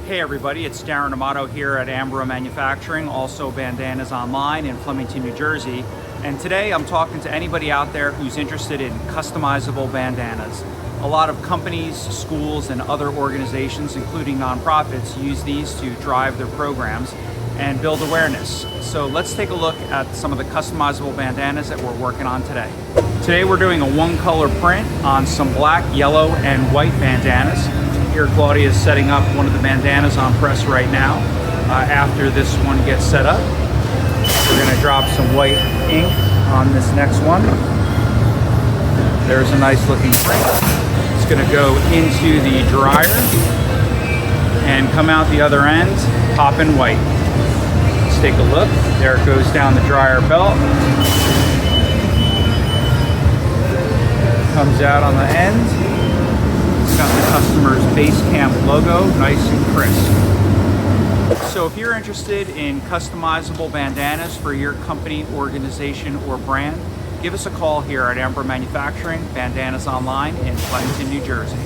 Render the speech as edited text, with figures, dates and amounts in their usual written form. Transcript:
Hey everybody, it's Darren Amato here at AMBRO Manufacturing, also Bandanas Online in Flemington, New Jersey. And today I'm talking to anybody out there who's interested in customizable bandanas. A lot of companies, schools, and other organizations, including nonprofits, use these to drive their programs and build awareness. So let's take a look at some of the customizable bandanas that we're working on today. Today we're doing a one-color print on some black, yellow, and white bandanas. Here Claudia is setting up one of the bandanas on press right now. After this one gets set up, we're going to drop some white ink on this next one. There's a nice looking print. It's going to go into the dryer and come out the other end, popping white. Let's take a look. There it goes down the dryer belt. Comes out on the end. Got the customer's Basecamp logo, nice and crisp. So if you're interested in customizable bandanas for your company, organization, or brand, give us a call here at AMBRO Manufacturing, Bandanas Online in Flemington, New Jersey.